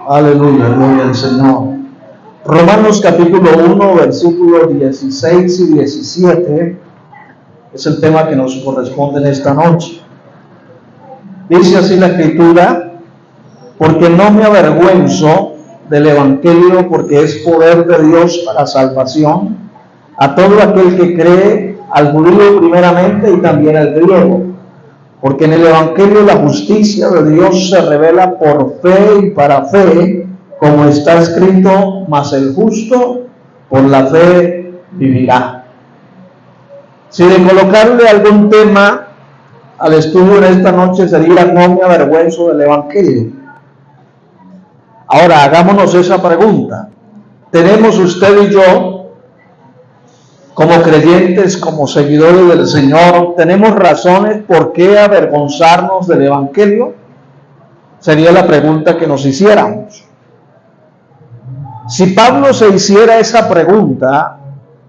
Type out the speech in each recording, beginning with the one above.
Aleluya, gloria al Señor. Romanos capítulo 1, versículos 16 y 17 es el tema que nos corresponde en esta noche. Dice así la Escritura: porque no me avergüenzo del Evangelio, porque es poder de Dios para salvación a todo aquel que cree, al judío primeramente y también al griego. Porque en el Evangelio la justicia de Dios se revela por fe y para fe, como está escrito: mas el justo por la fe vivirá. Si de colocarle algún tema al estudio de esta noche sería: no me avergüenzo del Evangelio. Ahora hagámonos esa pregunta: ¿tenemos usted y yo, como creyentes, como seguidores del Señor, tenemos razones por qué avergonzarnos del Evangelio? Sería la pregunta que nos hiciéramos. Si Pablo se hiciera esa pregunta,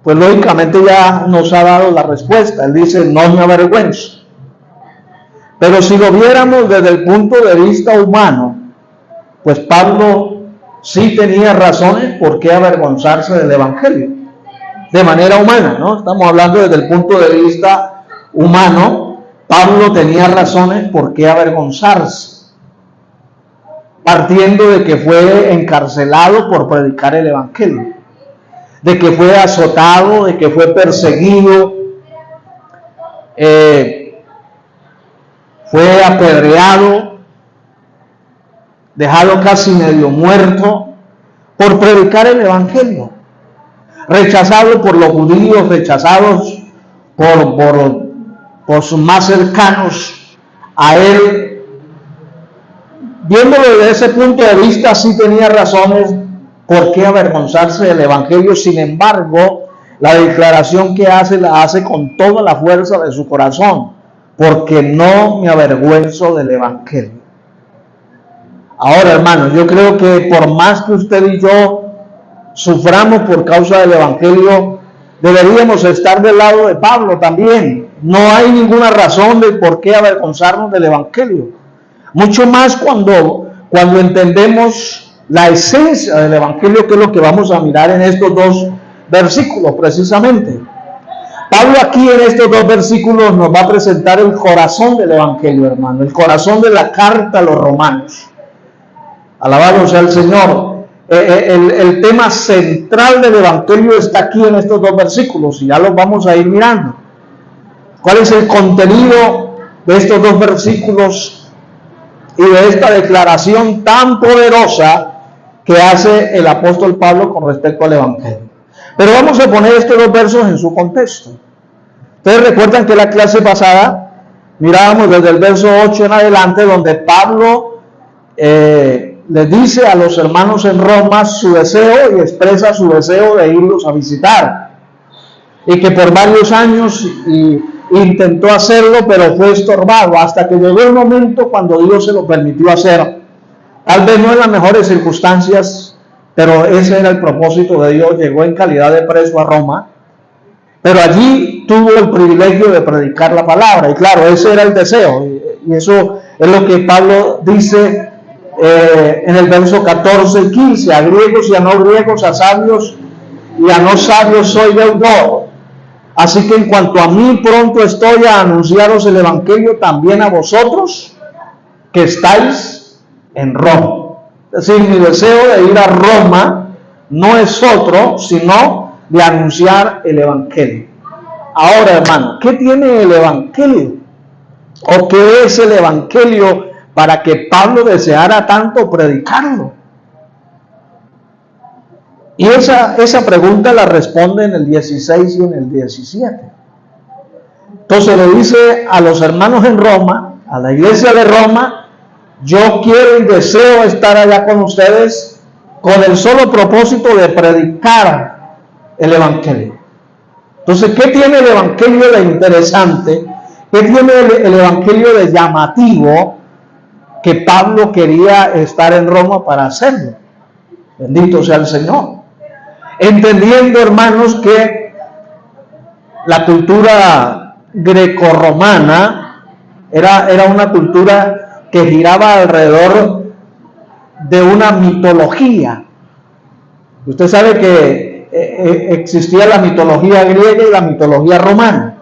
pues lógicamente ya nos ha dado la respuesta. Él dice: no me avergüenzo. Pero si lo viéramos desde el punto de vista humano, pues Pablo sí tenía razones por qué avergonzarse del Evangelio. De manera humana, ¿no? Estamos hablando desde el punto de vista humano. Pablo tenía razones por qué avergonzarse, partiendo de que fue encarcelado por predicar el Evangelio, de que fue azotado, de que fue perseguido, fue apedreado, dejado casi medio muerto por predicar el Evangelio. Rechazado por los judíos, rechazados por sus más cercanos a él. Viéndolo desde ese punto de vista, sí tenía razones por qué avergonzarse del Evangelio. Sin embargo, la declaración que hace, la hace con toda la fuerza de su corazón: porque no me avergüenzo del Evangelio. Ahora, hermanos, yo creo que por más que usted y yo suframos por causa del Evangelio, deberíamos estar del lado de Pablo también. No hay ninguna razón de por qué avergonzarnos del Evangelio. Mucho más cuando entendemos la esencia del Evangelio, que es lo que vamos a mirar en estos dos versículos precisamente. Pablo aquí en estos dos versículos nos va a presentar el corazón del Evangelio, hermano, el corazón de la carta a los romanos. Alabado sea el Señor. El tema central del Evangelio está aquí en estos dos versículos y ya los vamos a ir mirando. ¿Cuál es el contenido de estos dos versículos y de esta declaración tan poderosa que hace el apóstol Pablo con respecto al Evangelio? Pero vamos a poner estos dos versos en su contexto. Ustedes recuerdan que la clase pasada mirábamos desde el verso 8 en adelante, donde Pablo les dice a los hermanos en Roma su deseo y expresa su deseo de irlos a visitar, y que por varios años intentó hacerlo, pero fue estorbado, hasta que llegó el momento cuando Dios se lo permitió hacer. Tal vez no en las mejores circunstancias, pero ese era el propósito de Dios. Llegó en calidad de preso a Roma, pero allí tuvo el privilegio de predicar la palabra, y claro, ese era el deseo, y eso es lo que Pablo dice en el verso 14 y 15: a griegos y a no griegos, a sabios y a no sabios soy deudor. Así que en cuanto a mí, pronto estoy a anunciaros el Evangelio también a vosotros que estáis en Roma. Es decir, mi deseo de ir a Roma no es otro, sino de anunciar el Evangelio. Ahora, hermano, ¿qué tiene el Evangelio? ¿O qué es el Evangelio para que Pablo deseara tanto predicarlo? Y esa pregunta la responde en el 16 y en el 17. Entonces le dice a los hermanos en Roma, a la iglesia de Roma: yo quiero y deseo estar allá con ustedes con el solo propósito de predicar el Evangelio. Entonces, ¿qué tiene el Evangelio de interesante? ¿Qué tiene el Evangelio de llamativo que Pablo quería estar en Roma para hacerlo? Bendito sea el Señor. Entendiendo, hermanos, que la cultura grecorromana era una cultura que giraba alrededor de una mitología. Usted sabe que existía la mitología griega y la mitología romana,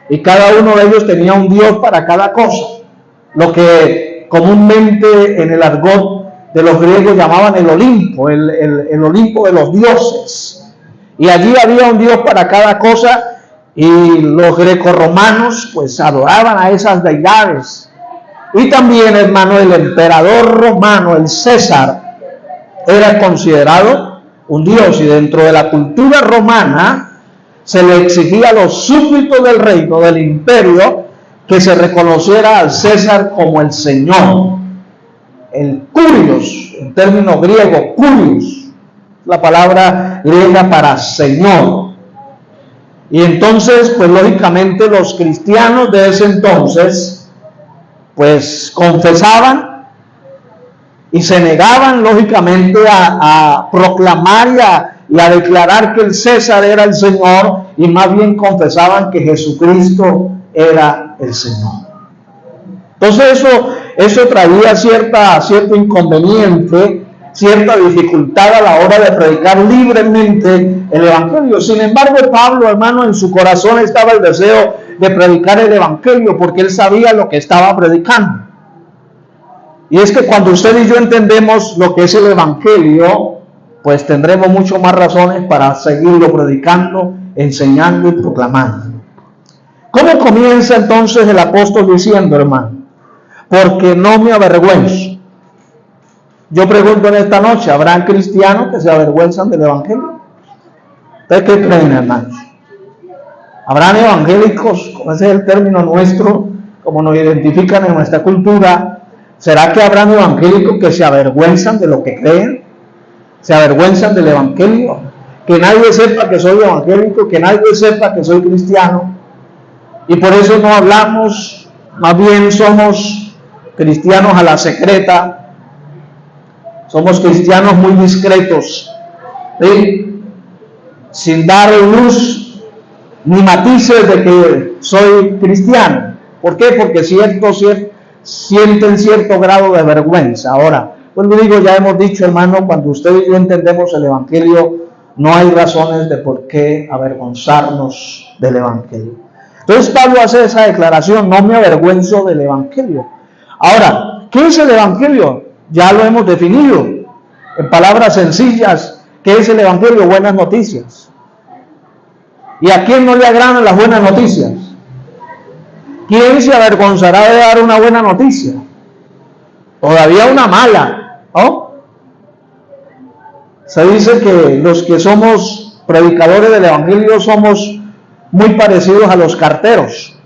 y cada uno de ellos tenía un dios para cada cosa, lo que comúnmente en el argot de los griegos llamaban el Olimpo, el Olimpo de los dioses, y allí había un dios para cada cosa, y los grecorromanos pues adoraban a esas deidades. Y también, hermano, el emperador romano, el César, era considerado un dios, y dentro de la cultura romana se le exigía a los súbditos del reino, del imperio, que se reconociera al César como el Señor, el Kurios, en término griego, Kurios, la palabra griega para Señor. Y entonces, pues lógicamente los cristianos de ese entonces, pues confesaban y se negaban lógicamente a proclamar y a declarar que el César era el Señor, y más bien confesaban que Jesucristo era el Señor. Entonces eso traía cierto inconveniente, cierta dificultad a la hora de predicar libremente el Evangelio. Sin embargo, Pablo, hermano, en su corazón estaba el deseo de predicar el Evangelio, porque él sabía lo que estaba predicando. Y es que cuando usted y yo entendemos lo que es el Evangelio, pues tendremos mucho más razones para seguirlo predicando, enseñando y proclamando. ¿Cómo comienza entonces el apóstol diciendo, hermano? Porque no me avergüenzo. Yo pregunto en esta noche, ¿habrán cristianos que se avergüenzan del Evangelio? ¿Ustedes qué creen, hermanos? ¿Habrán evangélicos, como ese es el término nuestro, como nos identifican en nuestra cultura? ¿Será que habrán evangélicos que se avergüenzan de lo que creen? ¿Se avergüenzan del Evangelio? Que nadie sepa que soy evangélico, que nadie sepa que soy cristiano. Y por eso no hablamos, más bien somos cristianos a la secreta, somos cristianos muy discretos, ¿sí? Sin dar luz ni matices de que soy cristiano. ¿Por qué? Porque sienten cierto grado de vergüenza. Ahora, pues lo digo, ya hemos dicho, hermano, cuando usted y yo entendemos el Evangelio, no hay razones de por qué avergonzarnos del Evangelio. Entonces Pablo hace esa declaración: no me avergüenzo del Evangelio. Ahora, ¿qué es el Evangelio? Ya lo hemos definido en palabras sencillas. ¿Qué es el Evangelio? Buenas noticias. ¿Y a quién no le agradan las buenas noticias? ¿Quién se avergonzará de dar una buena noticia? Todavía una mala, ¿no? Se dice que los que somos predicadores del Evangelio somos muy parecidos a los carteros,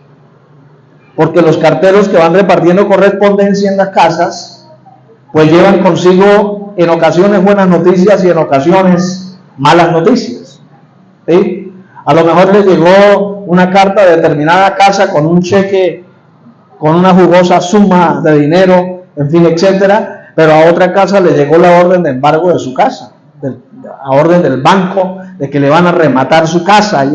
porque los carteros que van repartiendo correspondencia en las casas, pues llevan consigo en ocasiones buenas noticias y en ocasiones malas noticias, ¿sí? A lo mejor les llegó una carta de determinada casa con un cheque, con una jugosa suma de dinero, en fin, etcétera, pero a otra casa le llegó la orden de embargo de su casa, la orden del banco de que le van a rematar su casa,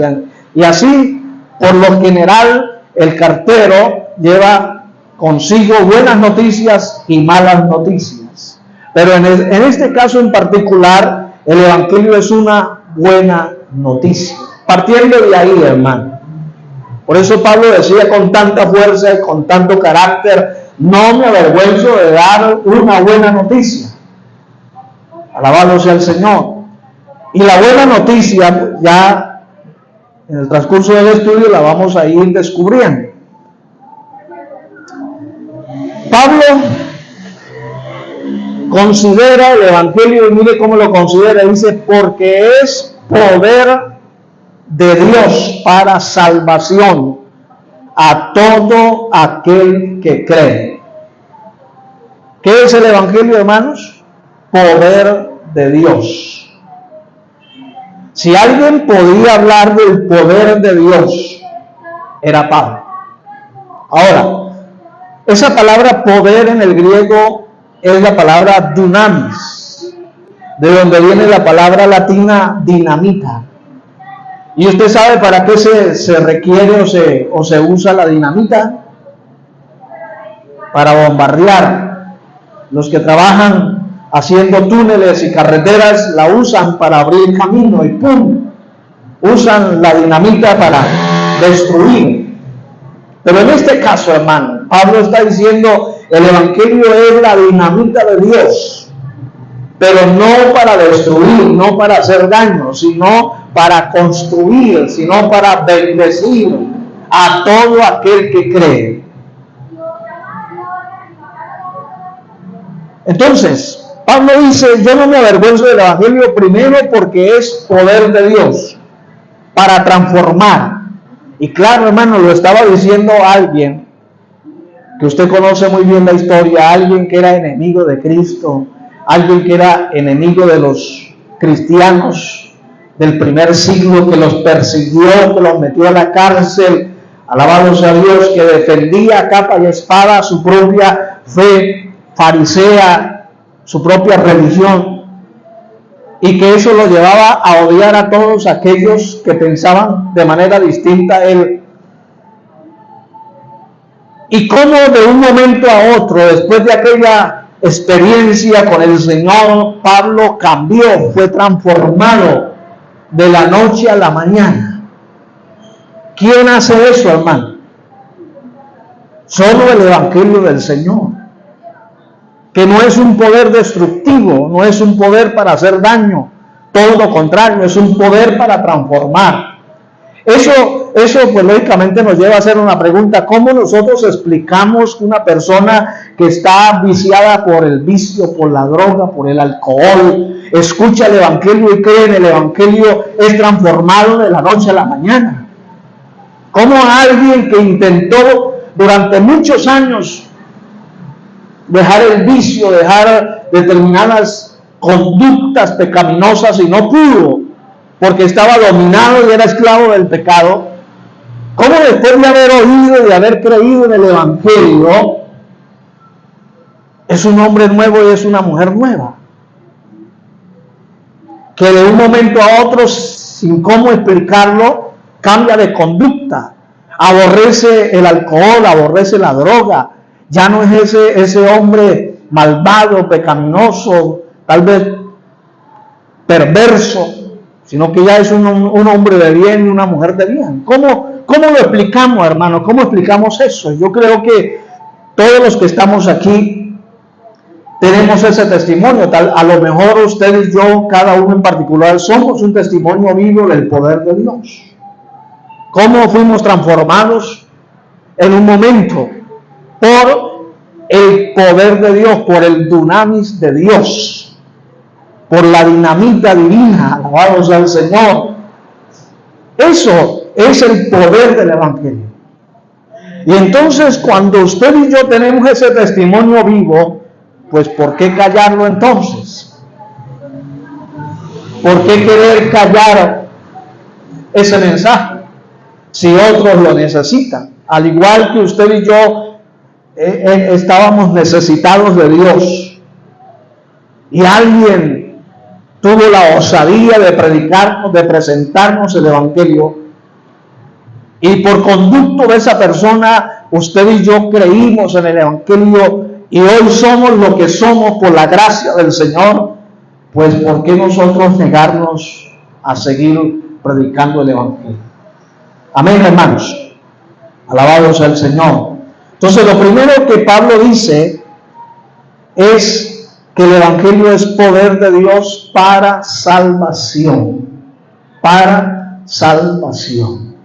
y así, por lo general, el cartero lleva consigo buenas noticias y malas noticias. Pero en este caso en particular, el Evangelio es una buena noticia. Partiendo de ahí, hermano. Por eso Pablo decía con tanta fuerza y con tanto carácter: no me avergüenzo de dar una buena noticia. Alabado sea el Señor. Y la buena noticia, ya en el transcurso del estudio la vamos a ir descubriendo. Pablo considera el Evangelio, y mire cómo lo considera, dice: porque es poder de Dios para salvación a todo aquel que cree. ¿Qué es el Evangelio, hermanos? Poder de Dios. Si alguien podía hablar del poder de Dios, era Pablo. Ahora, esa palabra poder en el griego es la palabra dunamis, de donde viene la palabra latina dinamita. ¿Y usted sabe para qué se requiere o se usa la dinamita? Para bombardear. Los que trabajan haciendo túneles y carreteras, la usan para abrir camino y ¡pum! Usan la dinamita para destruir. Pero en este caso, hermano, Pablo está diciendo, el evangelio es la dinamita de Dios, pero no para destruir, no para hacer daño, sino para construir, sino para bendecir a todo aquel que cree. Entonces, Pablo dice, yo no me avergüenzo del evangelio, primero porque es poder de Dios para transformar. Y claro, hermano, lo estaba diciendo alguien que usted conoce muy bien la historia, alguien que era enemigo de Cristo, alguien que era enemigo de los cristianos del primer siglo, que los persiguió, que los metió a la cárcel, alabado sea Dios, que defendía a capa y espada su propia fe farisea, su propia religión, y que eso lo llevaba a odiar a todos aquellos que pensaban de manera distinta a él. Y cómo de un momento a otro, después de aquella experiencia con el Señor, Pablo cambió, fue transformado de la noche a la mañana. ¿Quién hace eso, hermano? Solo el evangelio del Señor, que no es un poder destructivo, no es un poder para hacer daño, todo lo contrario, es un poder para transformar. Eso pues lógicamente nos lleva a hacer una pregunta: ¿cómo nosotros explicamos que una persona que está viciada por el vicio, por la droga, por el alcohol, escucha el evangelio y cree en el evangelio, es transformado de la noche a la mañana? ¿Cómo alguien que intentó durante muchos años dejar el vicio, dejar determinadas conductas pecaminosas y no pudo, porque estaba dominado y era esclavo del pecado, cómo después de haber oído y de haber creído en el evangelio, es un hombre nuevo y es una mujer nueva? Que de un momento a otro, sin cómo explicarlo, cambia de conducta, aborrece el alcohol, aborrece la droga, ya no es ese hombre malvado, pecaminoso, tal vez perverso, sino que ya es un hombre de bien y una mujer de bien. ¿Cómo lo explicamos, hermano? ¿Cómo explicamos eso? Yo creo que todos los que estamos aquí tenemos ese testimonio. A lo mejor usted y yo, cada uno en particular, somos un testimonio vivo del poder de Dios. ¿Cómo fuimos transformados en un momento por el poder de Dios, por el dunamis de Dios, por la dinamita divina? Alabado sea el Señor. Eso es el poder del evangelio. Y entonces, cuando usted y yo tenemos ese testimonio vivo, pues ¿por qué callarlo entonces? ¿Por qué querer callar ese mensaje si otros lo necesitan? Al igual que usted y yo estábamos necesitados de Dios, y alguien tuvo la osadía de predicarnos, de presentarnos el evangelio, y por conducto de esa persona usted y yo creímos en el evangelio y hoy somos lo que somos por la gracia del Señor. Pues ¿por qué nosotros negarnos a seguir predicando el evangelio? Amén, hermanos. Alabado sea el Señor. Entonces, lo primero que Pablo dice es que el evangelio es poder de Dios para salvación. Para salvación.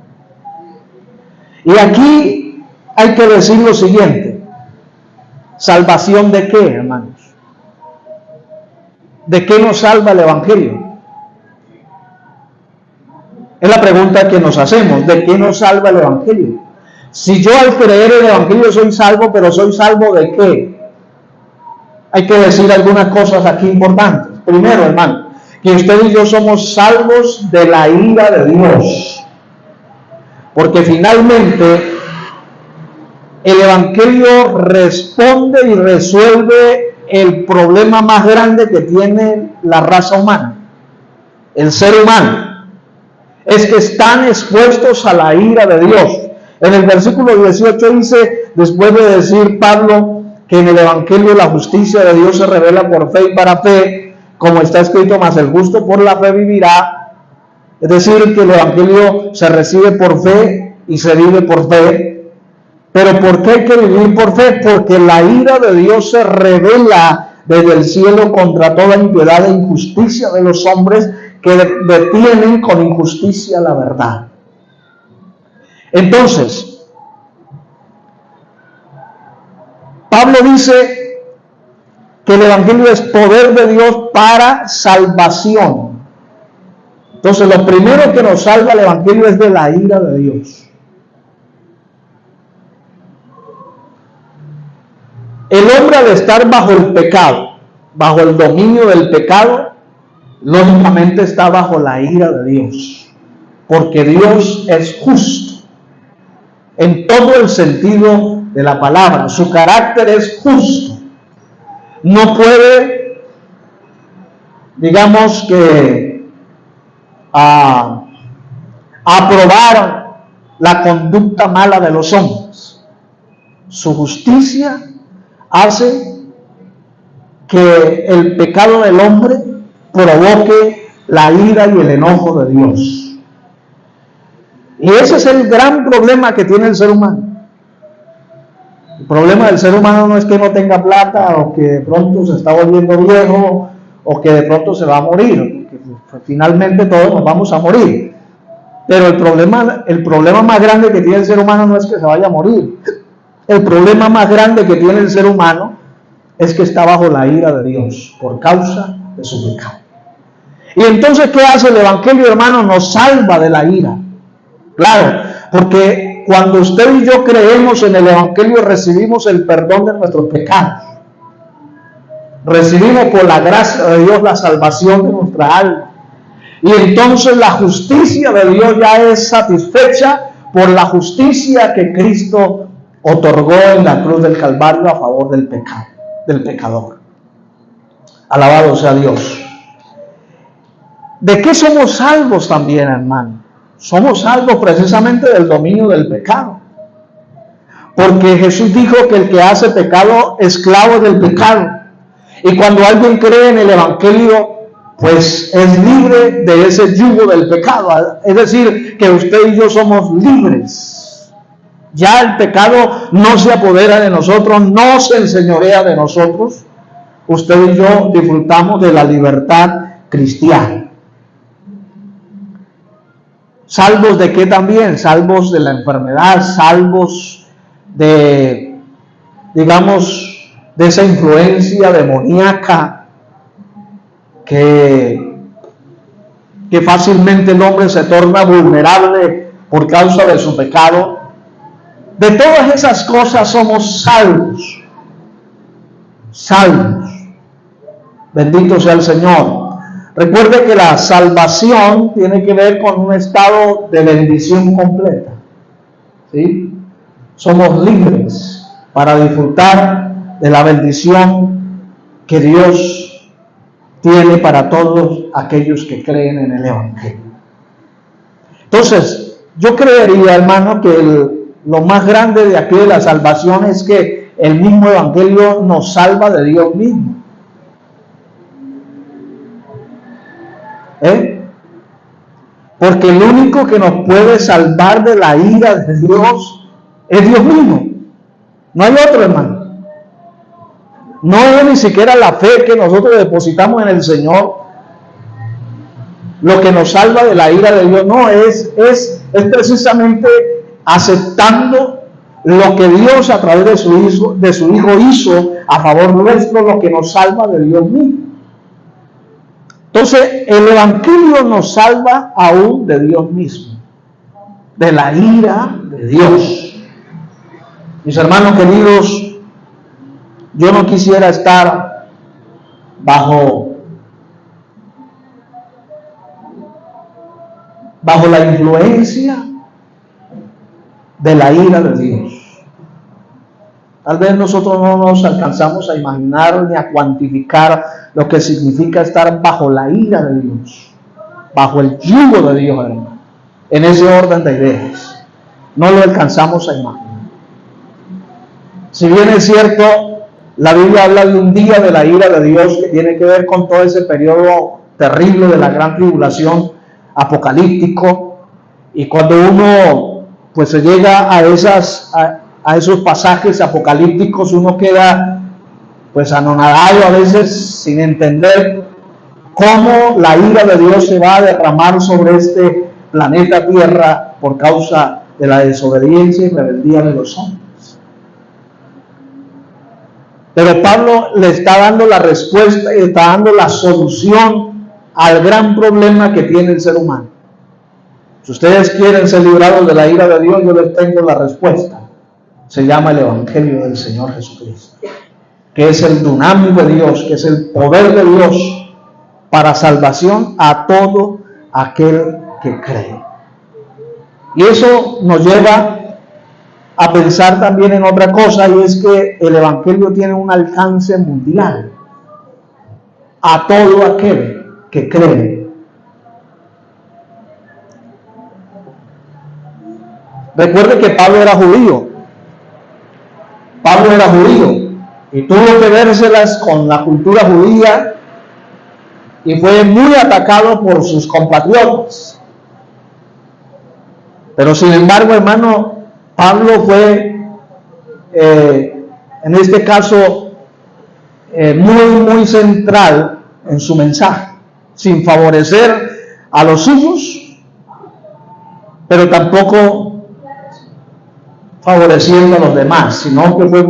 Y aquí hay que decir lo siguiente: ¿salvación de qué, hermanos? ¿De qué nos salva el evangelio? Es la pregunta que nos hacemos. ¿De qué nos salva el evangelio? Si yo al creer el evangelio soy salvo, pero ¿soy salvo de qué? Hay que decir algunas cosas aquí importantes. Primero, hermano, que usted y yo somos salvos de la ira de Dios. Porque finalmente el evangelio responde y resuelve el problema más grande que tiene la raza humana, el ser humano. Es que están expuestos a la ira de Dios. En el versículo 18 dice, después de decir Pablo que en el Evangelio la justicia de Dios se revela por fe y para fe, como está escrito, mas el justo por la fe vivirá. Es decir, que el Evangelio se recibe por fe y se vive por fe. Pero ¿por qué hay que vivir por fe? Porque la ira de Dios se revela desde el cielo contra toda impiedad e injusticia de los hombres que detienen con injusticia la verdad. Entonces, Pablo dice que el Evangelio es poder de Dios para salvación. Entonces, lo primero que nos salva el Evangelio es de la ira de Dios. El hombre, al estar bajo el pecado, bajo el dominio del pecado, lógicamente está bajo la ira de Dios, porque Dios es justo en todo el sentido de la palabra. Su carácter es justo. No puede, digamos que, aprobar la conducta mala de los hombres. Su justicia hace que el pecado del hombre provoque la ira y el enojo de Dios. Y ese es el gran problema que tiene el ser humano. El problema del ser humano no es que no tenga plata, o que de pronto se está volviendo viejo, o que de pronto se va a morir, porque finalmente todos nos vamos a morir. Pero el problema más grande que tiene el ser humano no es que se vaya a morir. El problema más grande que tiene el ser humano es que está bajo la ira de Dios por causa de su pecado. Y entonces, ¿qué hace el Evangelio, hermano? Nos salva de la ira. Claro, porque cuando usted y yo creemos en el Evangelio, recibimos el perdón de nuestros pecados. Recibimos por la gracia de Dios la salvación de nuestra alma. Y entonces la justicia de Dios ya es satisfecha por la justicia que Cristo otorgó en la cruz del Calvario a favor del pecado, del pecador. Alabado sea Dios. ¿De qué somos salvos también, hermano? Somos salvos precisamente del dominio del pecado. Porque Jesús dijo que el que hace pecado, esclavo del pecado. Y cuando alguien cree en el Evangelio, pues es libre de ese yugo del pecado. Es decir, que usted y yo somos libres. Ya el pecado no se apodera de nosotros, no se enseñorea de nosotros. Usted y yo disfrutamos de la libertad cristiana. ¿Salvos de qué también? Salvos de la enfermedad, salvos de, digamos, de esa influencia demoníaca que fácilmente el hombre se torna vulnerable por causa de su pecado. De todas esas cosas somos salvos. Salvos. Bendito sea el Señor. Recuerde que la salvación tiene que ver con un estado de bendición completa. ¿Sí? Somos libres para disfrutar de la bendición que Dios tiene para todos aquellos que creen en el Evangelio. Entonces, yo creería, hermano, que lo más grande de aquí de la salvación es que el mismo Evangelio nos salva de Dios mismo. Porque el único que nos puede salvar de la ira de Dios es Dios mismo. No hay otro, hermano. No es ni siquiera la fe que nosotros depositamos en el Señor lo que nos salva de la ira de Dios. No, es precisamente aceptando lo que Dios a través de su Hijo hizo a favor nuestro, lo que nos salva de Dios mismo. Entonces, el Evangelio nos salva aún de Dios mismo, de la ira de Dios. Mis hermanos queridos, yo no quisiera estar bajo la influencia de la ira de Dios. Tal vez nosotros no nos alcanzamos a imaginar ni a cuantificar lo que significa estar bajo la ira de Dios, bajo el yugo de Dios, hermano. En ese orden de ideas, no lo alcanzamos a imaginar. Si bien es cierto La Biblia habla de un día de la ira de Dios que tiene que ver con todo ese periodo terrible de la gran tribulación apocalíptico. Y cuando uno pues se llega a esos pasajes apocalípticos, uno queda pues anonadado a veces sin entender cómo la ira de Dios se va a derramar sobre este planeta Tierra por causa de la desobediencia y rebeldía de los hombres. Pero Pablo le está dando la respuesta y está dando la solución al gran problema que tiene el ser humano. Si ustedes quieren ser librados de la ira de Dios, yo les tengo la respuesta. Se llama el Evangelio del Señor Jesucristo, que es el dunamis de Dios, que es el poder de Dios para salvación a todo aquel que cree. Y eso nos lleva a pensar también en otra cosa, y es que el Evangelio tiene un alcance mundial a todo aquel que cree. Recuerde que Pablo era judío. Pablo era judío y tuvo que vérselas con la cultura judía y fue muy atacado por sus compatriotas. Pero sin embargo, hermano, Pablo fue, en este caso, muy central en su mensaje, sin favorecer a los suyos, pero tampoco favoreciendo a los demás, sino que fue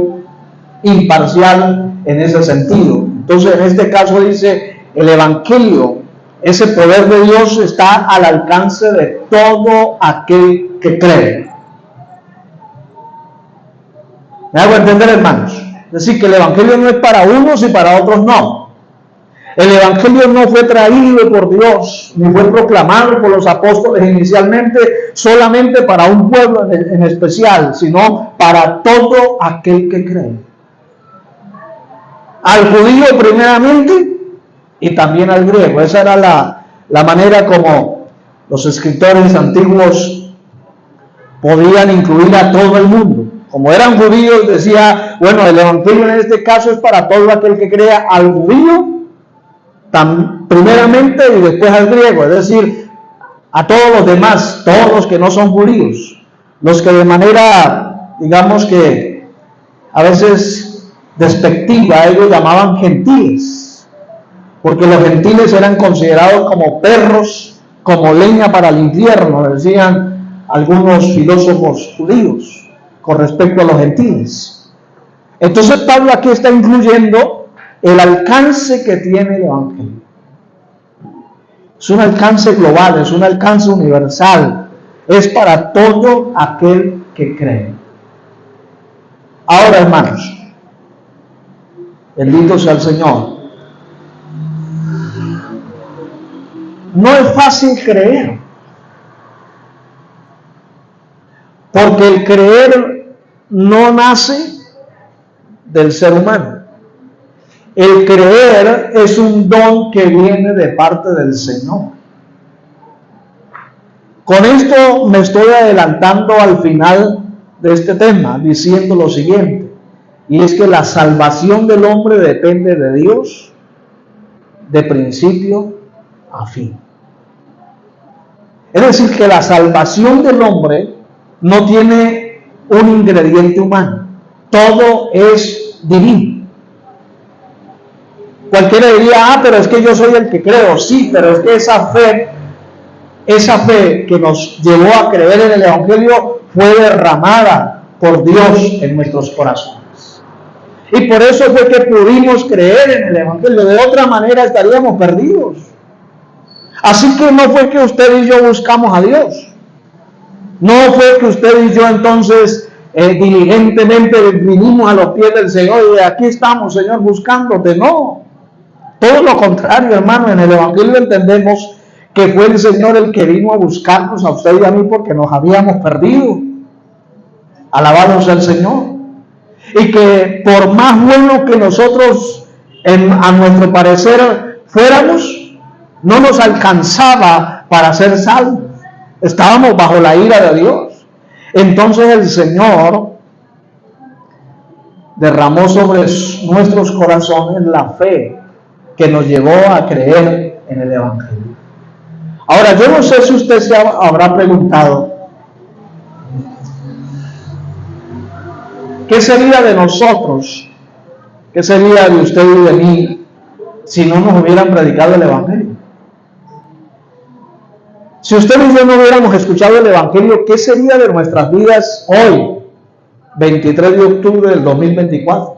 imparcial en ese sentido. Entonces, en este caso dice, el Evangelio, ese poder de Dios está al alcance de todo aquel que cree. ¿Me hago entender, hermanos? Es decir, que el Evangelio no es para unos y para otros no. El Evangelio no fue traído por Dios, ni fue proclamado por los apóstoles inicialmente solamente para un pueblo en especial, sino para todo aquel que cree. Al judío primeramente y también al griego. Esa era la manera como los escritores antiguos podían incluir a todo el mundo. Como eran judíos, decía, bueno, el Evangelio en este caso es para todo aquel que crea, al judío primeramente y después al griego, es decir, a todos los demás, todos los que no son judíos, los que de manera, digamos que a veces despectiva, ellos llamaban gentiles, porque los gentiles eran considerados como perros, como leña para el infierno, decían algunos filósofos judíos con respecto a los gentiles. Entonces Pablo aquí está incluyendo el alcance que tiene el Evangelio. Es un alcance global, es un alcance universal, es para todo aquel que cree. Ahora, hermanos, bendito sea el Señor. No es fácil creer, porque el creer no nace del ser humano. El creer es un don que viene de parte del Señor. Con esto me estoy adelantando al final de este tema, diciendo lo siguiente, y es que la salvación del hombre depende de Dios de principio a fin. Es decir, que la salvación del hombre no tiene un ingrediente humano, todo es divino. Cualquiera diría, pero es que yo soy el que creo. Sí, pero es que esa fe que nos llevó a creer en el Evangelio fue derramada por Dios en nuestros corazones. Y por eso fue que pudimos creer en el Evangelio. De otra manera estaríamos perdidos. Así que no fue que usted y yo buscamos a Dios. No fue que usted y yo entonces diligentemente vinimos a los pies del Señor y aquí estamos, Señor, buscándote. No. Todo lo contrario, hermano, en el Evangelio entendemos que fue el Señor el que vino a buscarnos a usted y a mí porque nos habíamos perdido. Alabado sea el Señor. Y que por más bueno que nosotros, a nuestro parecer, fuéramos, no nos alcanzaba para ser salvos. Estábamos bajo la ira de Dios. Entonces el Señor derramó sobre nuestros corazones la fe que nos llevó a creer en el Evangelio. Ahora, yo no sé si usted se habrá preguntado, ¿qué sería de nosotros? ¿Qué sería de usted y de mí si no nos hubieran predicado el Evangelio? Si usted y yo no hubiéramos escuchado el Evangelio, ¿qué sería de nuestras vidas hoy, 23 de octubre del 2024?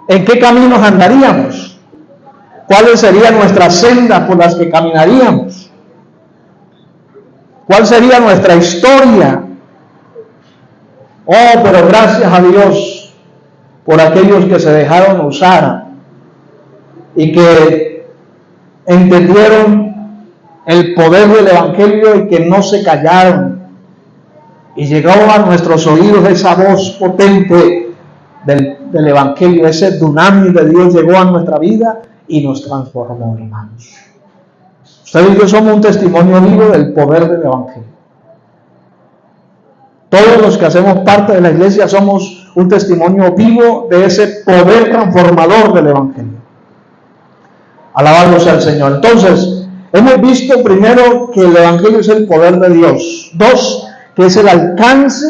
¿En qué caminos andaríamos? ¿Cuáles serían nuestras sendas por las que caminaríamos? ¿Cuál sería nuestra historia? Oh, pero gracias a Dios por aquellos que se dejaron usar y que entendieron el poder del Evangelio y que no se callaron. Y llegó a nuestros oídos esa voz potente del Evangelio, ese dunamis de Dios llegó a nuestra vida y nos transformó, hermanos. Ustedes y yo somos un testimonio vivo del poder del Evangelio. Todos los que hacemos parte de la iglesia somos un testimonio vivo de ese poder transformador del Evangelio. Alabado sea el Señor. Entonces, hemos visto primero que el Evangelio es el poder de Dios. 2, que es el alcance,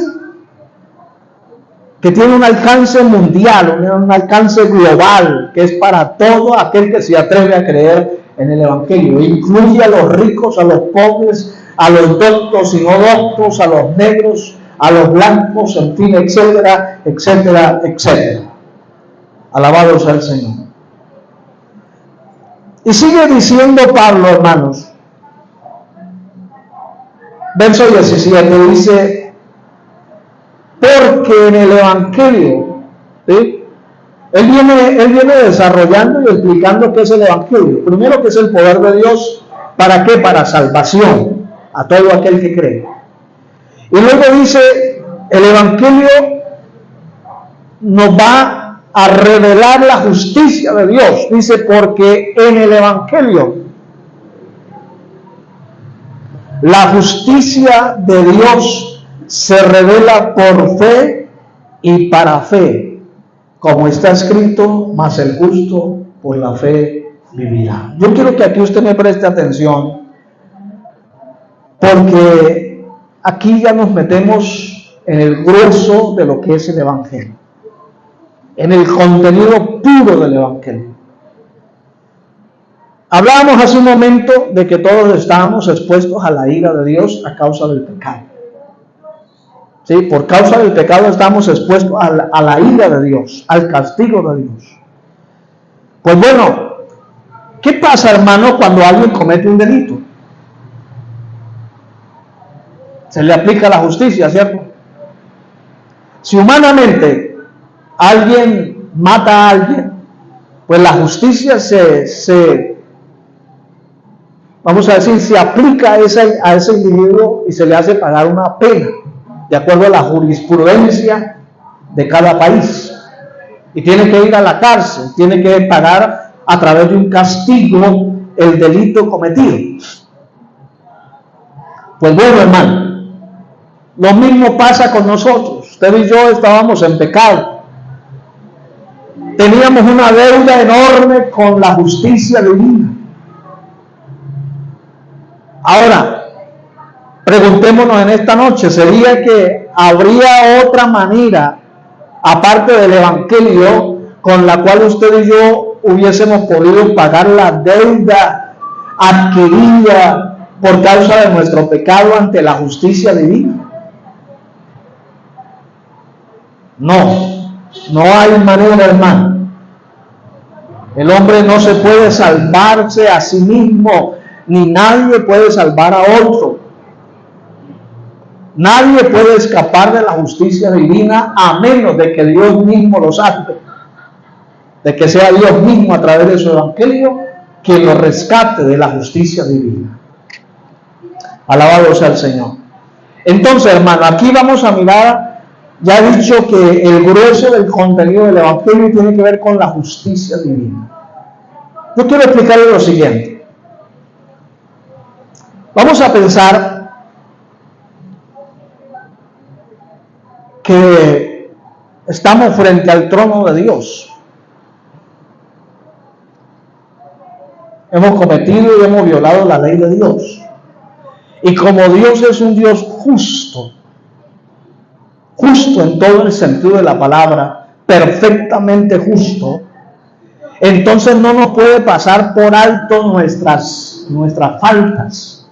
que tiene un alcance mundial, un alcance global, que es para todo aquel que se atreve a creer en el Evangelio. Incluye a los ricos, a los pobres, a los doctos y no doctos, a los negros, a los blancos, en fin, etcétera, etcétera, etcétera. Alabado sea el Señor. Y sigue diciendo Pablo, hermanos, verso 17, dice, porque en el Evangelio, ¿sí? Él viene desarrollando y explicando qué es el Evangelio. Primero, que es el poder de Dios, ¿para qué? Para salvación a todo aquel que cree. Y luego dice, el Evangelio nos va a revelar la justicia de Dios. Dice, porque en el Evangelio la justicia de Dios se revela por fe y para fe, como está escrito, mas el justo por la fe vivirá. Yo quiero que aquí usted me preste atención, porque aquí ya nos metemos en el grueso de lo que es el Evangelio, en el contenido puro del Evangelio. Hablábamos hace un momento de que todos estábamos expuestos a la ira de Dios a causa del pecado. ¿Sí? Por causa del pecado estamos expuestos a la ira de Dios, al castigo de Dios. Pues bueno, ¿qué pasa, hermano, cuando alguien comete un delito? Se le aplica la justicia, ¿cierto? Si humanamente alguien mata a alguien, pues la justicia vamos a decir, se aplica a ese individuo y se le hace pagar una pena, de acuerdo a la jurisprudencia de cada país. Y tiene que ir a la cárcel, tiene que pagar a través de un castigo el delito cometido. Pues bueno, hermano, lo mismo pasa con nosotros. Usted y yo estábamos en pecado. Teníamos una deuda enorme con la justicia divina. Ahora, preguntémonos en esta noche, ¿sería que habría otra manera, aparte del Evangelio, con la cual usted y yo hubiésemos podido pagar la deuda adquirida por causa de nuestro pecado ante la justicia divina? No hay manera, hermano. El hombre no se puede salvarse a sí mismo, ni nadie puede salvar a otro. Nadie puede escapar de la justicia divina a menos de que Dios mismo lo salve, de que sea Dios mismo a través de su Evangelio quien lo rescate de la justicia divina. Alabado sea el Señor. Entonces, hermano, aquí vamos a mirar, ya he dicho que el grueso del contenido del Evangelio tiene que ver con la justicia divina. Yo quiero explicarle lo siguiente. Vamos a pensar que estamos frente al trono de Dios. Hemos cometido y hemos violado la ley de Dios. Y como Dios es un Dios justo, justo en todo el sentido de la palabra, perfectamente justo, entonces no nos puede pasar por alto nuestras faltas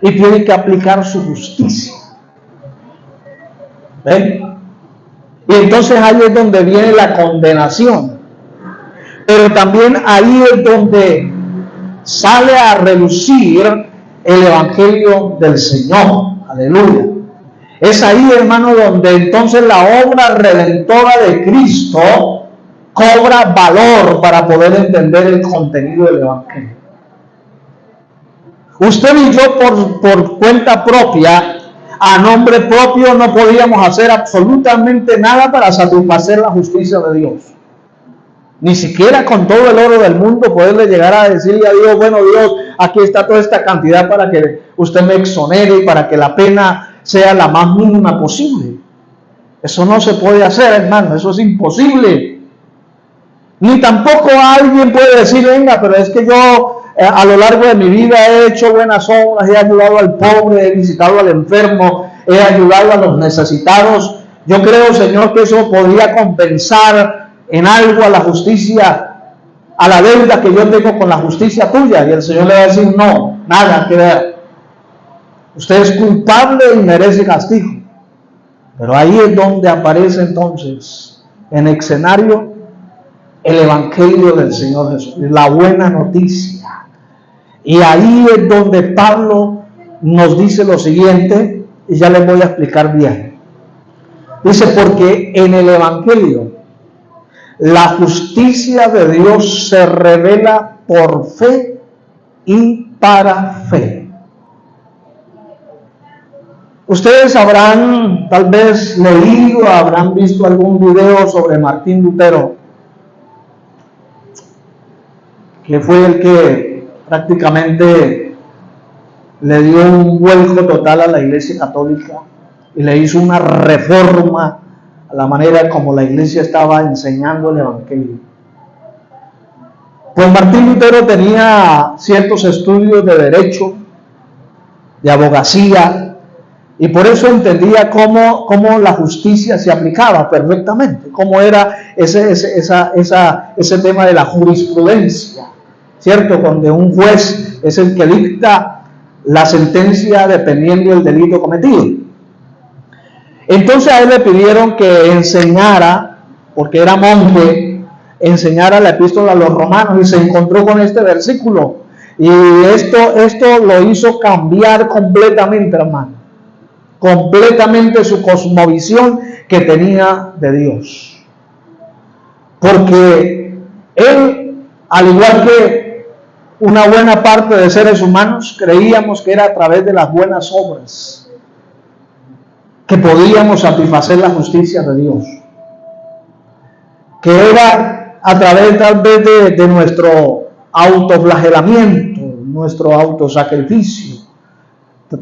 y tiene que aplicar su justicia. ¿Ven? Y entonces ahí es donde viene la condenación. Pero también ahí es donde sale a relucir el Evangelio del Señor. Aleluya. Es ahí, hermano, donde entonces la obra redentora de Cristo cobra valor para poder entender el contenido del Evangelio. Usted y yo por cuenta propia, a nombre propio, no podíamos hacer absolutamente nada para satisfacer la justicia de Dios. Ni siquiera con todo el oro del mundo poderle llegar a decirle a Dios, bueno Dios, aquí está toda esta cantidad para que usted me exonere y para que la pena sea la más mínima posible. Eso no se puede hacer, hermano, eso es imposible. Ni tampoco alguien puede decir, venga, pero es que yo a lo largo de mi vida he hecho buenas obras, he ayudado al pobre, he visitado al enfermo, he ayudado a los necesitados. Yo creo, Señor, que eso podría compensar en algo a la justicia, a la deuda que yo tengo con la justicia tuya. Y el Señor le va a decir, no, nada que ver. Usted es culpable y merece castigo. Pero ahí es donde aparece entonces en escenario el Evangelio del Señor Jesús, la buena noticia. Y ahí es donde Pablo nos dice lo siguiente, y ya les voy a explicar bien. Dice, porque en el Evangelio la justicia de Dios se revela por fe y para fe. Ustedes habrán tal vez leído, habrán visto algún video sobre Martín Lutero, que fue el que prácticamente le dio un vuelco total a la Iglesia Católica y le hizo una reforma a la manera como la Iglesia estaba enseñando el Evangelio. Pues Martín Lutero tenía ciertos estudios de derecho, de abogacía, y por eso entendía cómo la justicia se aplicaba perfectamente, cómo era ese tema de la jurisprudencia, ¿cierto? Donde un juez es el que dicta la sentencia dependiendo del delito cometido. Entonces a él le pidieron que enseñara, porque era monje, enseñara la epístola a los romanos, y se encontró con este versículo. Y esto lo hizo cambiar completamente, hermano. Completamente su cosmovisión que tenía de Dios. Porque él, al igual que una buena parte de seres humanos, creíamos que era a través de las buenas obras que podíamos satisfacer la justicia de Dios, que era a través tal vez de nuestro autoflagelamiento, nuestro autosacrificio,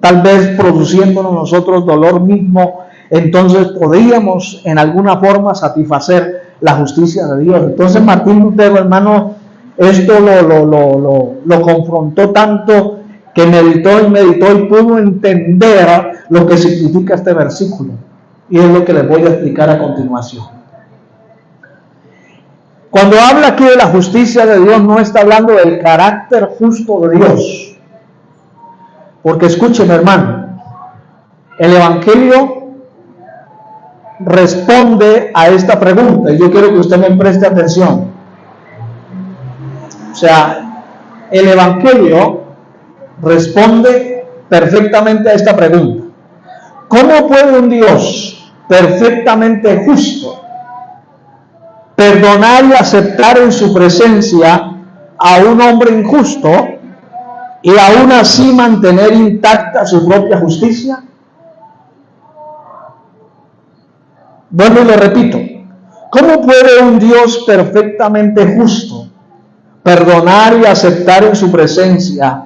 tal vez produciéndonos nosotros dolor mismo, entonces podíamos en alguna forma satisfacer la justicia de Dios. Entonces Martín Lutero, hermano, esto lo confrontó tanto que meditó y pudo entender lo que significa este versículo. Y es lo que les voy a explicar a continuación. Cuando habla aquí de la justicia de Dios, no está hablando del carácter justo de Dios. Porque escúcheme, hermano, el Evangelio responde a esta pregunta, y yo quiero que usted me preste atención. O sea, el Evangelio responde perfectamente a esta pregunta. ¿Cómo puede un Dios perfectamente justo perdonar y aceptar en su presencia a un hombre injusto y aún así mantener intacta su propia justicia? Bueno, y lo repito. ¿Cómo puede un Dios perfectamente justo perdonar y aceptar en su presencia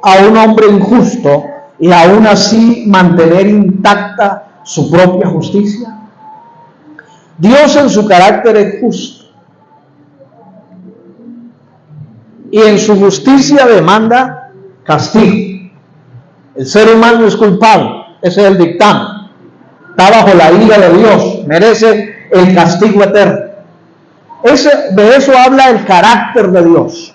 a un hombre injusto y aún así mantener intacta su propia justicia? Dios en su carácter es justo. Y en su justicia demanda castigo. El ser humano es culpable. Ese es el dictamen. Está bajo la ira de Dios. Merece el castigo eterno. De eso habla el carácter de Dios.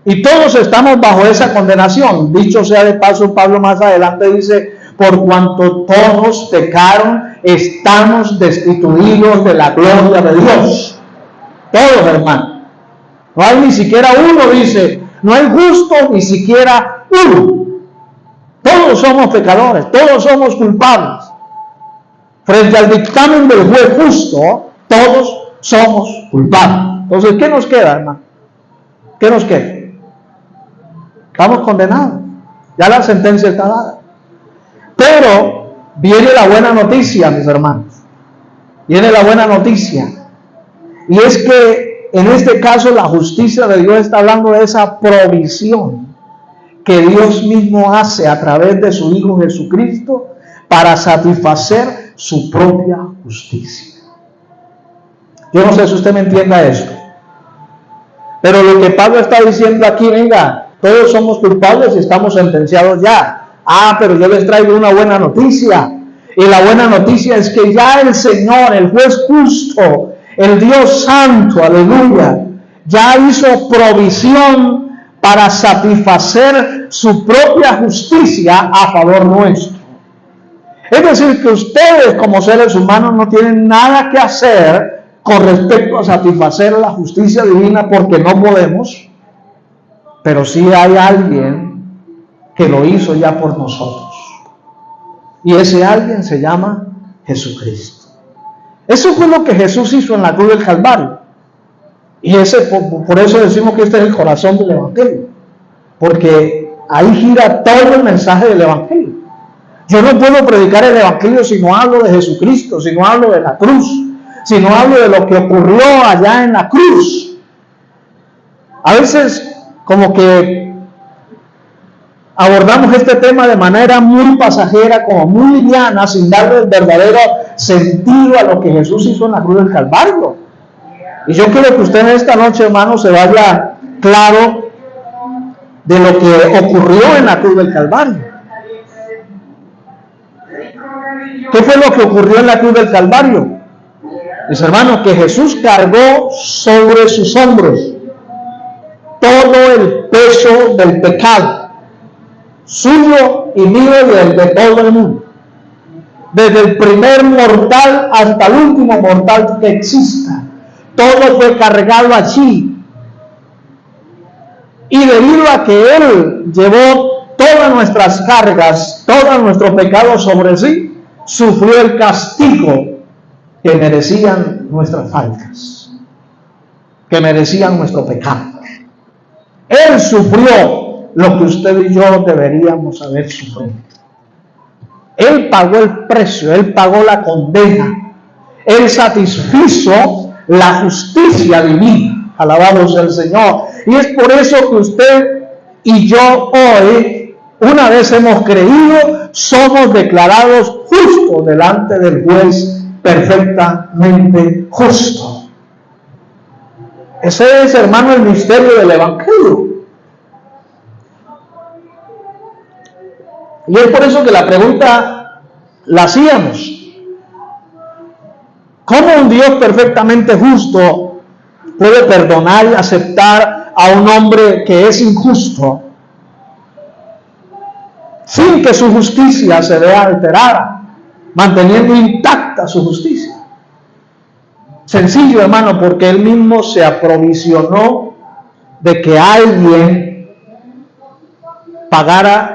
Y todos estamos bajo esa condenación. Dicho sea de paso, Pablo más adelante dice: por cuanto todos pecaron, estamos destituidos de la gloria de Dios. Todos, hermano. No hay ni siquiera uno, dice. No hay justo ni siquiera uno. Todos somos pecadores, todos somos culpables. Frente al dictamen del juez justo, todos somos culpables. Entonces, ¿qué nos queda, hermano? ¿Qué nos queda? Estamos condenados. Ya la sentencia está dada. Pero viene la buena noticia, mis hermanos. Viene la buena noticia. Y es que en este caso la justicia de Dios está hablando de esa provisión que Dios mismo hace a través de su Hijo Jesucristo para satisfacer su propia justicia. Yo no sé si usted me entienda esto. Pero lo que Pablo está diciendo aquí, venga, todos somos culpables y estamos sentenciados ya. Pero yo les traigo una buena noticia. Y la buena noticia es que ya el Señor, el juez justo, el Dios santo, aleluya, ya hizo provisión para satisfacer su propia justicia a favor nuestro. Es decir, que ustedes como seres humanos no tienen nada que hacer con respecto a satisfacer la justicia divina, porque no podemos, pero sí hay alguien que lo hizo ya por nosotros. Y ese alguien se llama Jesucristo. Eso fue lo que Jesús hizo en la cruz del Calvario. Y por eso decimos que este es el corazón del Evangelio. Porque ahí gira todo el mensaje del Evangelio. Yo no puedo predicar el Evangelio si no hablo de Jesucristo, si no hablo de la cruz, si no hablo de lo que ocurrió allá en la cruz. A veces como que abordamos este tema de manera muy pasajera, como muy liviana, sin darle el verdadero sentido a lo que Jesús hizo en la cruz del Calvario. Y yo quiero que usted en esta noche, hermano, se vaya claro de lo que ocurrió en la cruz del Calvario. ¿Qué fue lo que ocurrió en la cruz del Calvario? Mis hermanos, que Jesús cargó sobre sus hombros todo el peso del pecado, suyo y mío y el de todo el mundo. Desde el primer mortal hasta el último mortal que exista, todo fue cargado allí. Y debido a que Él llevó todas nuestras cargas, todo nuestro pecado sobre sí, sufrió el castigo que merecían nuestras faltas, que merecían nuestro pecado. Él sufrió lo que usted y yo deberíamos haber sufrido. Él pagó el precio, Él pagó la condena, Él satisfizo la justicia divina. Alabado sea el Señor. Y es por eso que usted y yo hoy, una vez hemos creído, somos declarados justos delante del juez perfectamente justo. Ese es, hermano, el misterio del Evangelio. Y es por eso que la pregunta la hacíamos: ¿cómo un Dios perfectamente justo puede perdonar y aceptar a un hombre que es injusto sin que su justicia se vea alterada, manteniendo intacta su justicia? Sencillo, hermano, porque Él mismo se aprovisionó de que alguien pagara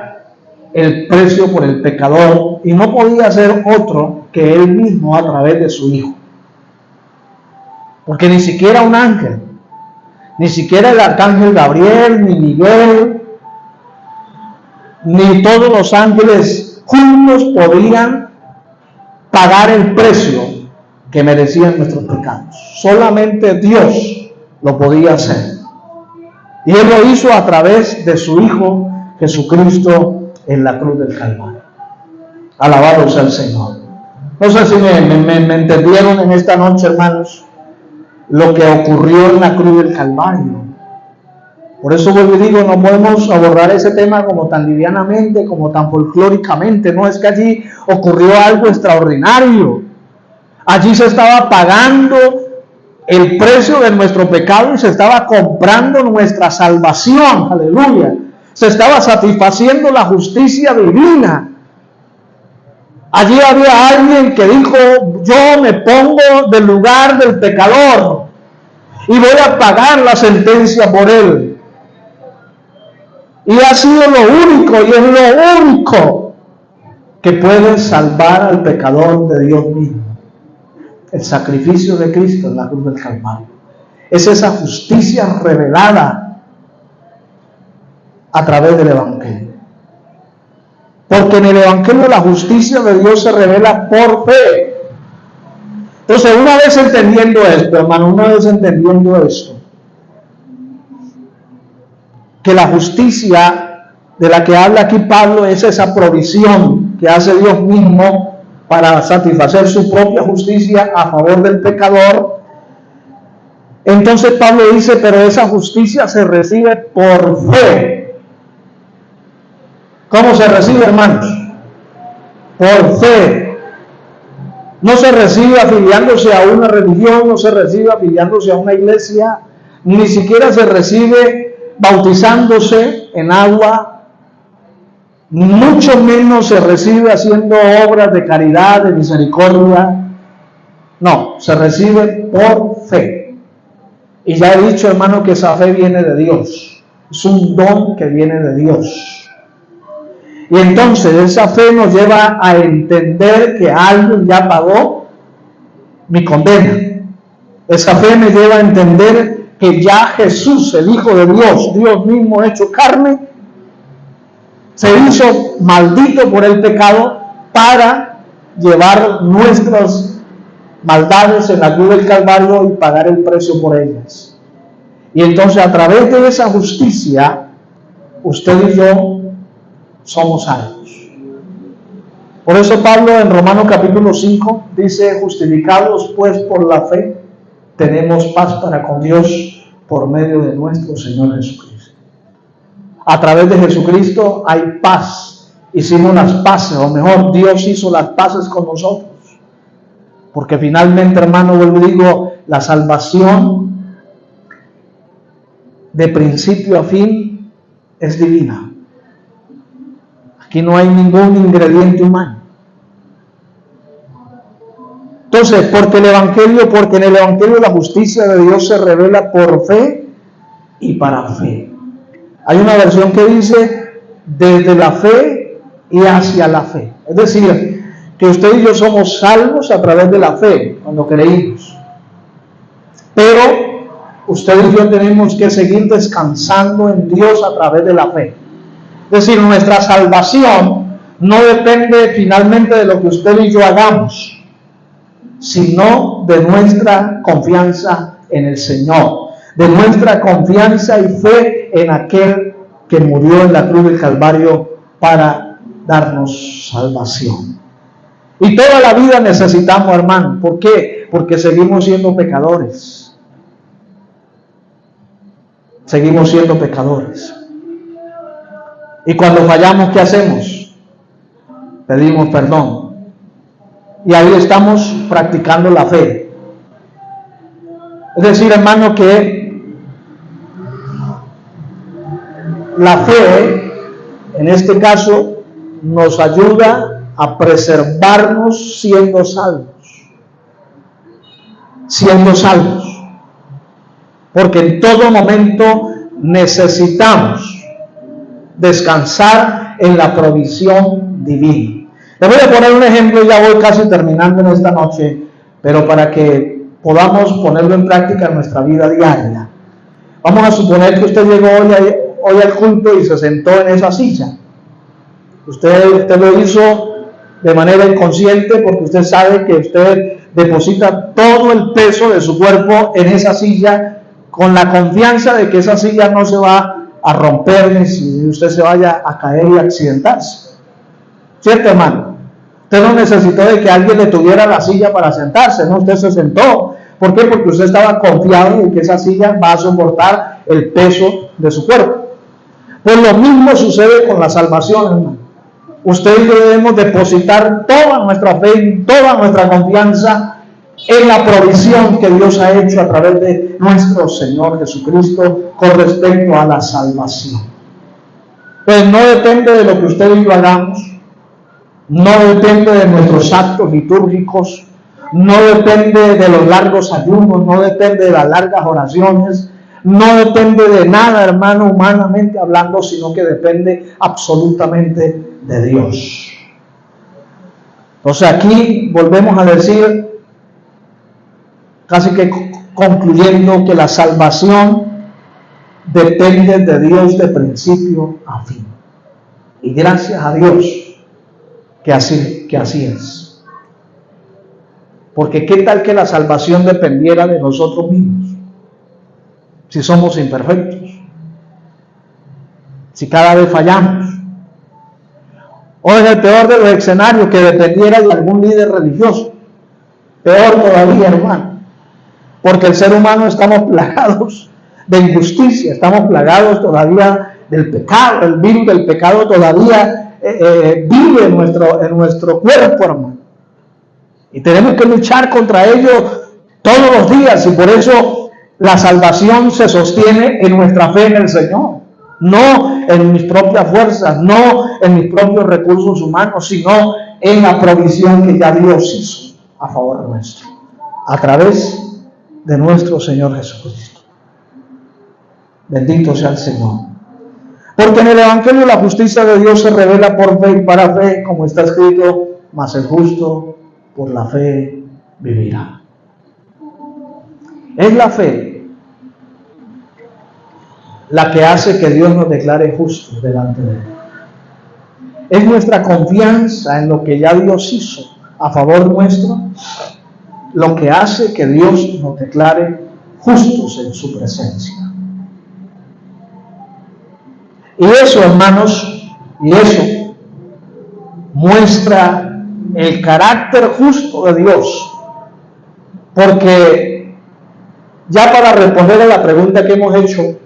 el precio por el pecador, y no podía ser otro que Él mismo a través de su Hijo. Porque ni siquiera un ángel, ni siquiera el arcángel Gabriel, ni Miguel, ni todos los ángeles juntos podían pagar el precio que merecían nuestros pecados. Solamente Dios lo podía hacer. Y Él lo hizo a través de su Hijo Jesucristo en la cruz del Calvario. Alabado sea el Señor. No sé si me entendieron en esta noche, hermanos, lo que ocurrió en la cruz del Calvario. Por eso vuelvo y digo, no podemos abordar ese tema como tan livianamente, como tan folclóricamente. No, es que allí ocurrió algo extraordinario. Allí se estaba pagando el precio de nuestro pecado y se estaba comprando nuestra salvación. Aleluya. Se estaba satisfaciendo la justicia divina. Allí había alguien que dijo, yo me pongo del lugar del pecador y voy a pagar la sentencia por él. Y ha sido lo único, y es lo único que puede salvar al pecador de Dios mismo. El sacrificio de Cristo en la cruz del Calvario. Es esa justicia revelada a través del Evangelio. Porque en el Evangelio la justicia de Dios se revela por fe. Entonces, una vez entendiendo esto, hermano, que la justicia de la que habla aquí Pablo es esa provisión que hace Dios mismo para satisfacer su propia justicia a favor del pecador. Entonces Pablo dice, pero esa justicia se recibe por fe. ¿Cómo se recibe, hermanos? Por fe. No se recibe afiliándose a una religión, no se recibe afiliándose a una iglesia, ni siquiera se recibe bautizándose en agua, mucho menos se recibe haciendo obras de caridad, de misericordia. No, se recibe por fe. Y ya he dicho, hermano, que esa fe viene de Dios. Es un don que viene de Dios. Y entonces esa fe nos lleva a entender que alguien ya pagó mi condena. Esa fe me lleva a entender que ya Jesús, el Hijo de Dios, Dios mismo hecho carne, se hizo maldito por el pecado para llevar nuestras maldades en la cruz del Calvario y pagar el precio por ellas. Y entonces a través de esa justicia, usted y yo somos salvos. Por eso Pablo en Romanos capítulo 5 dice, justificados pues por la fe, tenemos paz para con Dios por medio de nuestro Señor Jesucristo. A través de Jesucristo hay paz. Hicimos las paces, o mejor, Dios hizo las paces con nosotros. Porque finalmente, hermano, vuelvo y digo, la salvación de principio a fin es divina. Aquí no hay ningún ingrediente humano. Entonces, porque en el Evangelio la justicia de Dios se revela por fe y para fe. Hay una versión que dice desde la fe y hacia la fe. Es decir, que usted y yo somos salvos a través de la fe, cuando creímos. Pero usted y yo tenemos que seguir descansando en Dios a través de la fe. Es decir, nuestra salvación no depende finalmente de lo que usted y yo hagamos, sino de nuestra confianza en el Señor, de nuestra confianza y fe en aquel que murió en la cruz del Calvario para darnos salvación. Y toda la vida necesitamos, hermano. ¿Por qué? Porque seguimos siendo pecadores. Seguimos siendo pecadores. Y cuando fallamos, ¿qué hacemos? Pedimos perdón. Y ahí estamos practicando la fe. Es decir, hermano, que la fe, en este caso, nos ayuda a preservarnos siendo salvos. Siendo salvos. Porque en todo momento necesitamos descansar en la provisión divina. Les voy a poner un ejemplo, ya voy casi terminando en esta noche, pero para que podamos ponerlo en práctica en nuestra vida diaria. Vamos a suponer que usted llegó hoy al culto y se sentó en esa silla. Usted lo hizo de manera inconsciente porque usted sabe que usted deposita todo el peso de su cuerpo en esa silla con la confianza de que esa silla no se va a romper ni si usted se vaya a caer y accidentarse. ¿Cierto, hermano? Usted no necesitó de que alguien le tuviera la silla para sentarse, no, usted se sentó. ¿Por qué? Porque usted estaba confiado en que esa silla va a soportar el peso de su cuerpo. Pues lo mismo sucede con la salvación, hermano. Usted y yo debemos depositar toda nuestra fe, toda nuestra confianza en la provisión que Dios ha hecho a través de nuestro Señor Jesucristo con respecto a la salvación. Pues no depende de lo que usted y yo hagamos, no depende de nuestros actos litúrgicos, no depende de los largos ayunos, no depende de las largas oraciones, no depende de nada, hermano, humanamente hablando, sino que depende absolutamente de Dios. Entonces aquí volvemos a decir, casi que concluyendo, que la salvación depende de Dios de principio a fin. Y gracias a Dios que así es. Porque qué tal que la salvación dependiera de nosotros mismos, si somos imperfectos, si cada vez fallamos. O en el peor de los escenarios, que dependiera de algún líder religioso. Peor todavía, hermano. Porque el ser humano estamos plagados de injusticia, estamos plagados todavía del pecado. El virus del pecado todavía vive en nuestro cuerpo, hermano. Y tenemos que luchar contra ello todos los días, y por eso la salvación se sostiene en nuestra fe en el Señor. No en mis propias fuerzas, no en mis propios recursos humanos, sino en la provisión que ya Dios hizo a favor nuestro, a través de nuestro Señor Jesucristo. Bendito sea el Señor. Porque en el Evangelio la justicia de Dios se revela por fe y para fe, como está escrito, mas el justo por la fe vivirá. Es la fe la que hace que Dios nos declare justos delante de Él. Es nuestra confianza en lo que ya Dios hizo a favor nuestro lo que hace que Dios nos declare justos en su presencia. Y eso, hermanos, y eso muestra el carácter justo de Dios. Porque ya para responder a la pregunta que hemos hecho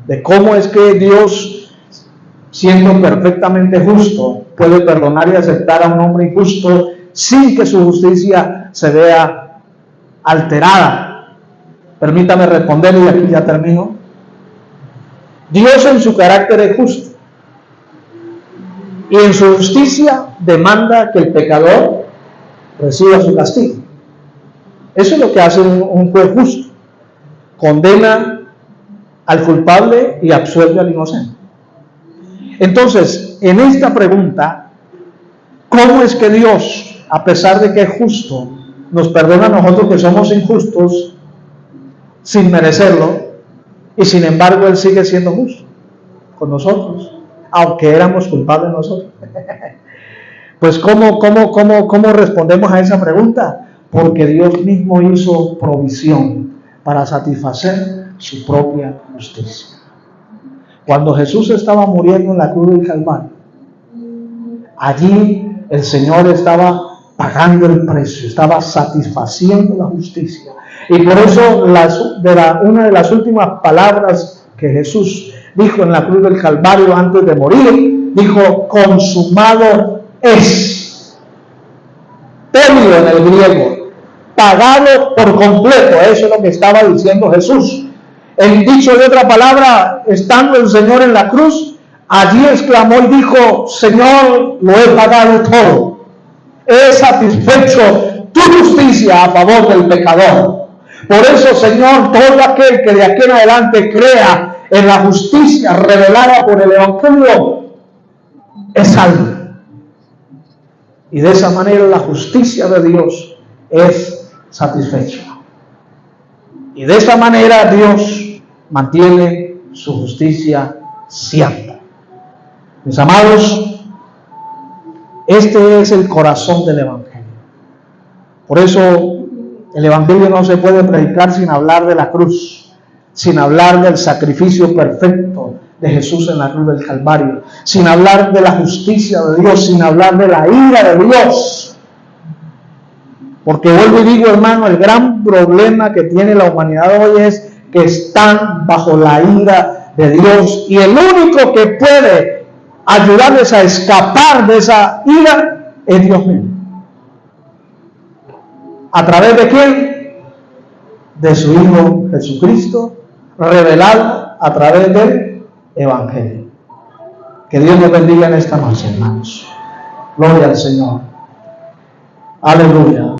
de cómo es que Dios, siendo perfectamente justo, puede perdonar y aceptar a un hombre injusto sin que su justicia se vea alterada. Permítame responder, y aquí ya termino. Dios en su carácter es justo, y en su justicia demanda que el pecador reciba su castigo. Eso es lo que hace un juez justo. Condena al culpable y absuelve al inocente. Entonces, en esta pregunta, ¿cómo es que Dios, a pesar de que es justo, nos perdona a nosotros que somos injustos sin merecerlo, y sin embargo Él sigue siendo justo con nosotros, aunque éramos culpables nosotros? Pues ¿cómo respondemos a esa pregunta? Porque Dios mismo hizo provisión para satisfacer su propia justicia. Cuando Jesús estaba muriendo en la cruz del Calvario, allí el Señor estaba pagando el precio, estaba satisfaciendo la justicia. Y por eso una de las últimas palabras que Jesús dijo en la cruz del Calvario antes de morir, dijo: consumado es. Telio en el griego, pagado por completo. Eso es lo que estaba diciendo Jesús. En dicho de otra palabra, estando el Señor en la cruz, allí exclamó y dijo: Señor, lo he pagado todo. He satisfecho tu justicia a favor del pecador. Por eso, Señor, todo aquel que de aquí en adelante crea en la justicia revelada por el Evangelio es salvo. Y de esa manera la justicia de Dios es satisfecha. Y de esa manera Dios mantiene su justicia siempre. Mis amados, este es el corazón del Evangelio. Por eso el Evangelio no se puede predicar sin hablar de la cruz, sin hablar del sacrificio perfecto de Jesús en la cruz del Calvario, sin hablar de la justicia de Dios, sin hablar de la ira de Dios Porque vuelvo y digo, hermano, el gran problema que tiene la humanidad hoy es que están bajo la ira de Dios, y el único que puede ayudarles a escapar de esa ira es Dios mismo. ¿A través de quién? De su Hijo Jesucristo, revelado a través del Evangelio. Que Dios nos bendiga en esta noche, hermanos. Gloria al Señor. Aleluya.